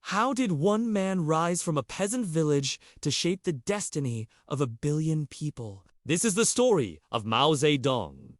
How did one man rise from a peasant village to shape the destiny of 1 billion people? This is the story of Mao Zedong,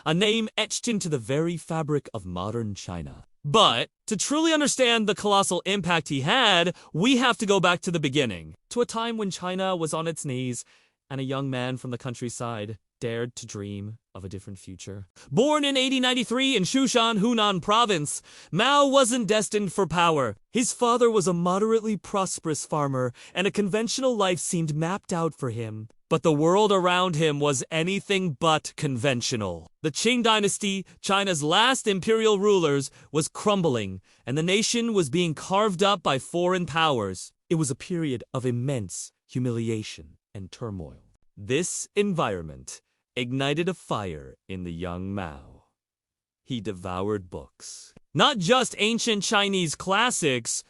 a name etched into the very fabric of modern China. But to truly understand the colossal impact he had, we have to go back to the beginning, to a time when China was on its knees and a young man from the countryside dared to dream of a different future. Born in 1893 in Shushan, Hunan province, Mao wasn't destined for power. His father was a moderately prosperous farmer, and a conventional life seemed mapped out for him. But the world around him was anything but conventional. The Qing dynasty, China's last imperial rulers, was crumbling, and the nation was being carved up by foreign powers. It was a period of immense humiliation and turmoil. This environment ignited a fire in the young Mao. He devoured books. Not just ancient Chinese classics,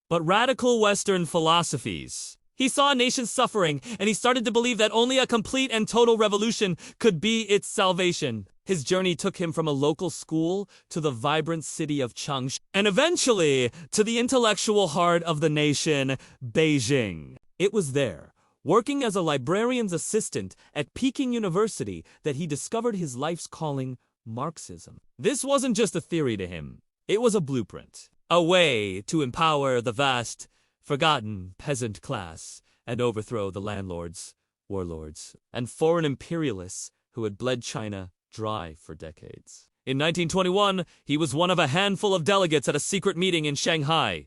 but radical Western philosophies. He saw a nation suffering, and he started to believe that only a complete and total revolution could be its salvation. His journey took him from a local school to the vibrant city of Changsha, and eventually to the intellectual heart of the nation, Beijing. It was there, working as a librarian's assistant at Peking University, that he discovered his life's calling, Marxism. This wasn't just a theory to him. It was a blueprint, a way to empower the vast, forgotten peasant class and overthrow the landlords, warlords, and foreign imperialists who had bled China dry for decades. In 1921, he was one of a handful of delegates at a secret meeting in Shanghai.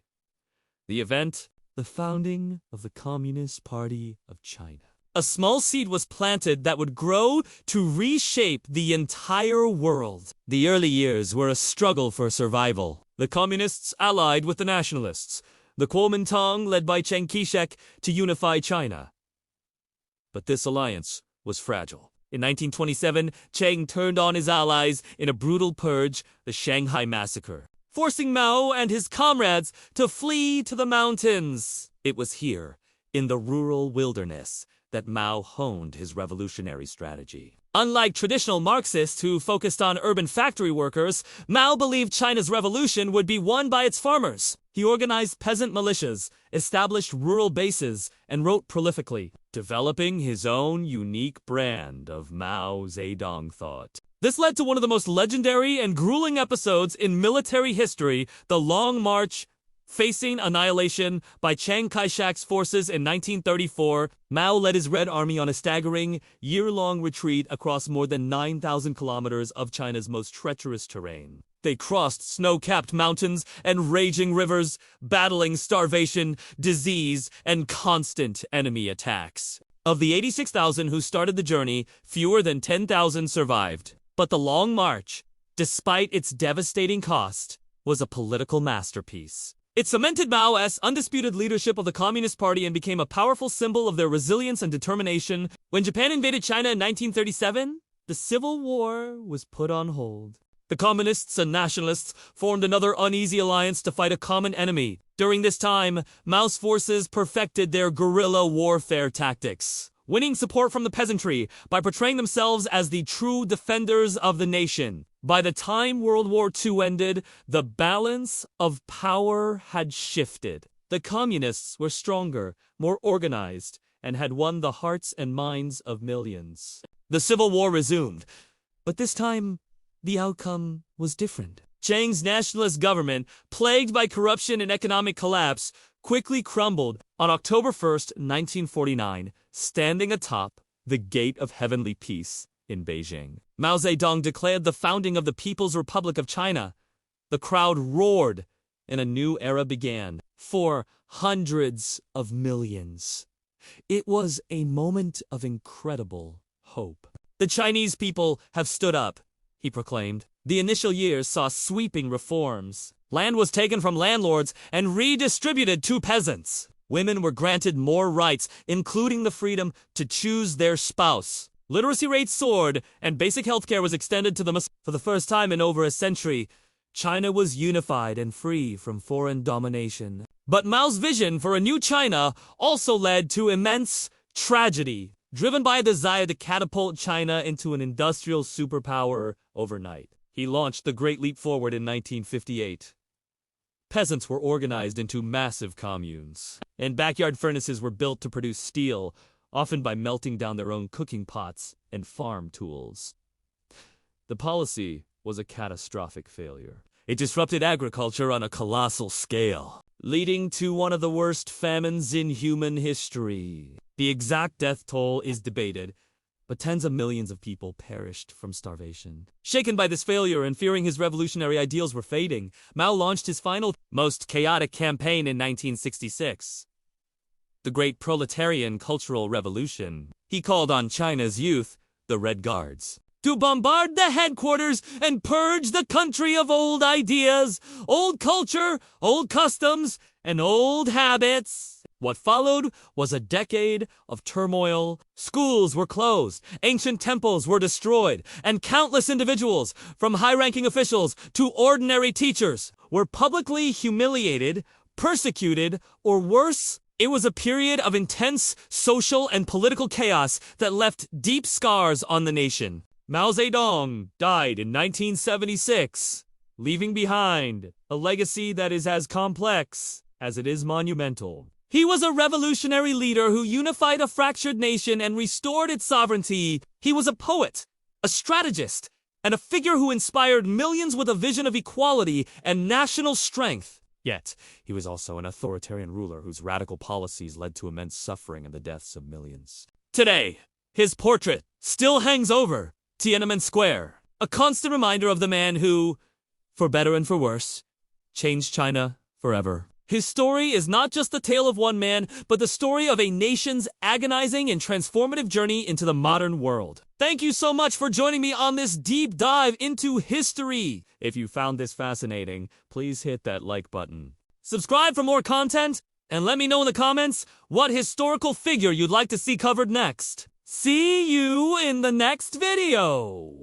The event: the founding of the Communist Party of China. A small seed was planted that would grow to reshape the entire world. The early years were a struggle for survival. The communists allied with the nationalists, the Kuomintang led by Chiang Kai-shek, to unify China. But this alliance was fragile. In 1927, Chiang turned on his allies in a brutal purge, the Shanghai Massacre, forcing Mao and his comrades to flee to the mountains. It was here, in the rural wilderness, that Mao honed his revolutionary strategy. Unlike traditional Marxists who focused on urban factory workers, Mao believed China's revolution would be won by its farmers. He organized peasant militias, established rural bases, and wrote prolifically, developing his own unique brand of Mao Zedong thought. This led to one of the most legendary and grueling episodes in military history, the Long March. Facing annihilation by Chiang Kai-shek's forces in 1934, Mao led his Red Army on a staggering, year-long retreat across more than 9,000 kilometers of China's most treacherous terrain. They crossed snow-capped mountains and raging rivers, battling starvation, disease, and constant enemy attacks. Of the 86,000 who started the journey, fewer than 10,000 survived. But the Long March, despite its devastating cost, was a political masterpiece. It cemented Mao as undisputed leadership of the Communist Party and became a powerful symbol of their resilience and determination. When Japan invaded China in 1937, the Civil War was put on hold. The Communists and Nationalists formed another uneasy alliance to fight a common enemy. During this time, Mao's forces perfected their guerrilla warfare tactics, winning support from the peasantry by portraying themselves as the true defenders of the nation. By the time World War II ended, the balance of power had shifted. The communists were stronger, more organized, and had won the hearts and minds of millions. The Civil War resumed, but this time, the outcome was different. Chiang's nationalist government, plagued by corruption and economic collapse, quickly crumbled on October 1st, 1949, standing atop the Gate of Heavenly Peace in Beijing. Mao Zedong declared the founding of the People's Republic of China. The crowd roared, and a new era began for hundreds of millions. It was a moment of incredible hope. The Chinese people have stood up, he proclaimed. The initial years saw sweeping reforms. Land was taken from landlords and redistributed to peasants. Women were granted more rights, including the freedom to choose their spouse. Literacy rates soared, and basic healthcare was extended to the Muslims. For the first time in over a century, China was unified and free from foreign domination. But Mao's vision for a new China also led to immense tragedy, driven by a desire to catapult China into an industrial superpower overnight. He launched the Great Leap Forward in 1958. Peasants were organized into massive communes, and backyard furnaces were built to produce steel, often by melting down their own cooking pots and farm tools. The policy was a catastrophic failure. It disrupted agriculture on a colossal scale, leading to one of the worst famines in human history. The exact death toll is debated, but tens of millions of people perished from starvation. Shaken by this failure and fearing his revolutionary ideals were fading, Mao launched his final, most chaotic campaign in 1966. The Great Proletarian Cultural Revolution. He called on China's youth, the Red Guards, to bombard the headquarters and purge the country of old ideas, old culture, old customs, and old habits. What followed was a decade of turmoil. Schools were closed, ancient temples were destroyed, and countless individuals, from high-ranking officials to ordinary teachers, were publicly humiliated, persecuted, or worse. It was a period of intense social and political chaos that left deep scars on the nation. Mao Zedong died in 1976, leaving behind a legacy that is as complex as it is monumental. He was a revolutionary leader who unified a fractured nation and restored its sovereignty. He was a poet, a strategist, and a figure who inspired millions with a vision of equality and national strength. Yet, he was also an authoritarian ruler whose radical policies led to immense suffering and the deaths of millions. Today, his portrait still hangs over Tiananmen Square, a constant reminder of the man who, for better and for worse, changed China forever. His story is not just the tale of one man, but the story of a nation's agonizing and transformative journey into the modern world. Thank you so much for joining me on this deep dive into history. If you found this fascinating, please hit that like button. Subscribe for more content, and let me know in the comments what historical figure you'd like to see covered next. See you in the next video.